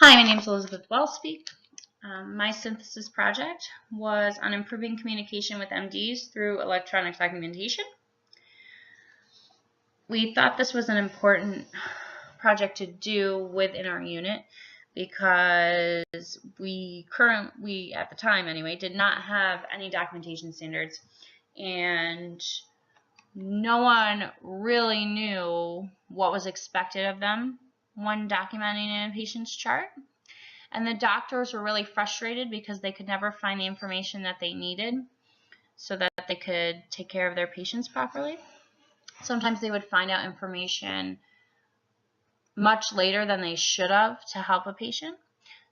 Hi, my name is Elizabeth Wellspeak. My synthesis project was on improving communication with MDs through electronic documentation. We thought this was an important project to do within our unit because we at the time anyway, did not have any documentation standards, and no one really knew what was expected of them when documenting in a patient's chart. And the doctors were really frustrated because they could never find the information that they needed so that they could take care of their patients properly. Sometimes they would find out information much later than they should have to help a patient.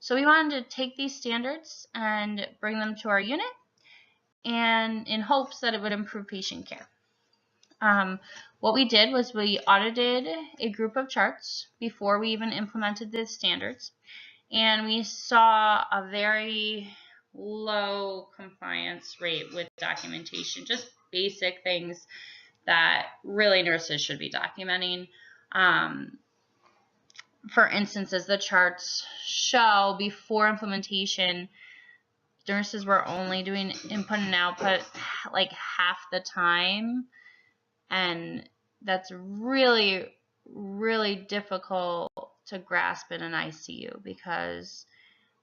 So we wanted to take these standards and bring them to our unit, and in hopes that it would improve patient care. What we did was we audited a group of charts before we even implemented the standards. And we saw a very low compliance rate with documentation, just basic things that really nurses should be documenting. For instance, as the charts show, before implementation, nurses were only doing input and output like half the time. And that's really, really difficult to grasp in an ICU, because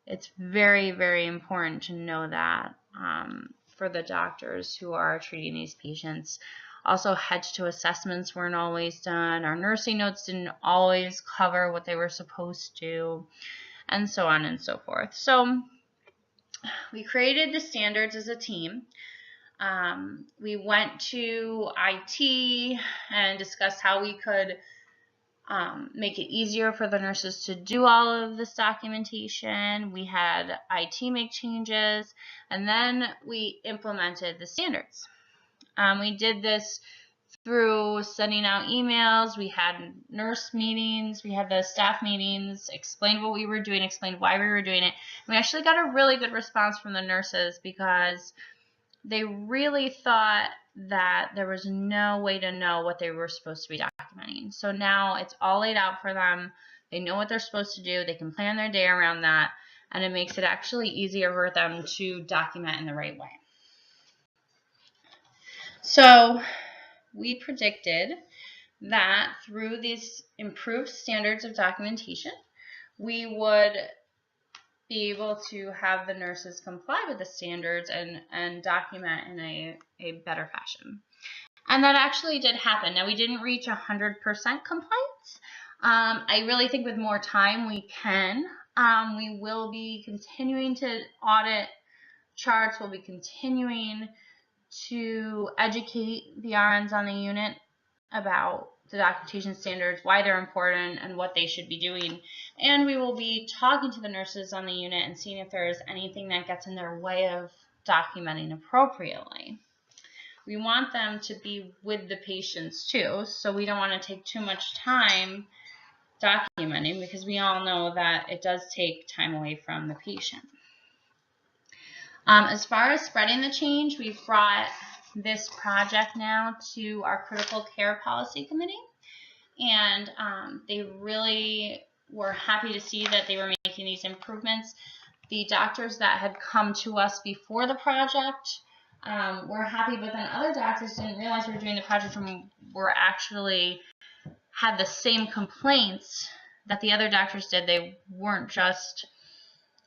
it's very, very important to know that for the doctors who are treating these patients. Also, head-to-toe assessments weren't always done. Our nursing notes didn't always cover what they were supposed to, and so on and so forth. So we created the standards as a team. We went to IT and discussed how we could make it easier for the nurses to do all of this documentation. We had IT make changes, and then we implemented the standards. We did this through sending out emails. We had nurse meetings. We had the staff meetings, explained what we were doing, explained why we were doing it. And we actually got a really good response from the nurses, because they really thought that there was no way to know what they were supposed to be documenting. So now it's all laid out for them. They know what they're supposed to do. They can plan their day around that, and it makes it actually easier for them to document in the right way. So we predicted that through these improved standards of documentation, we would be able to have the nurses comply with the standards and document in a better fashion. And that actually did happen. Now, we didn't reach 100% compliance. I really think with more time we can. We will be continuing to audit charts. We'll be continuing to educate the RNs on the unit about the documentation standards, why they're important, and what they should be doing. And we will be talking to the nurses on the unit and seeing if there is anything that gets in their way of documenting appropriately. We want them to be with the patients too, so we don't want to take too much time documenting, because we all know that it does take time away from the patient. As far as spreading the change, we've brought this project now to our critical care policy committee, and they really were happy to see that they were making these improvements. The doctors that had come to us before the project were happy, but then other doctors didn't realize we were doing the project and were actually had the same complaints that the other doctors did.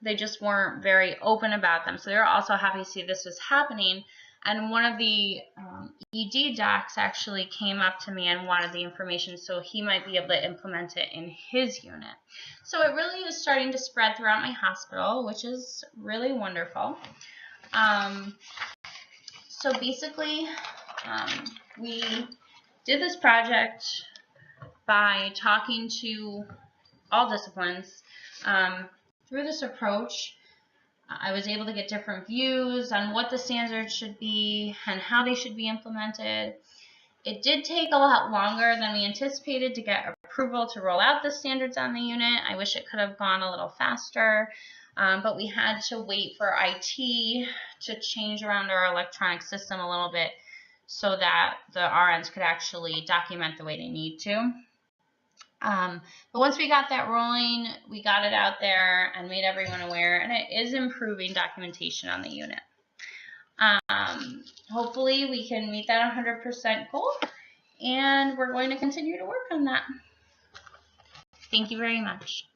They just weren't very open about them. So they were also happy to see this was happening. And one of the ED docs actually came up to me and wanted the information so he might be able to implement it in his unit. So it really is starting to spread throughout my hospital, which is really wonderful. So basically, we did this project by talking to all disciplines. Through this approach, I was able to get different views on what the standards should be and how they should be implemented. It did take a lot longer than we anticipated to get approval to roll out the standards on the unit. I wish it could have gone a little faster, but we had to wait for IT to change around our electronic system a little bit so that the RNs could actually document the way they need to. But once we got that rolling, we got it out there and made everyone aware, and it is improving documentation on the unit. Hopefully we can meet that 100% goal, and we're going to continue to work on that. Thank you very much.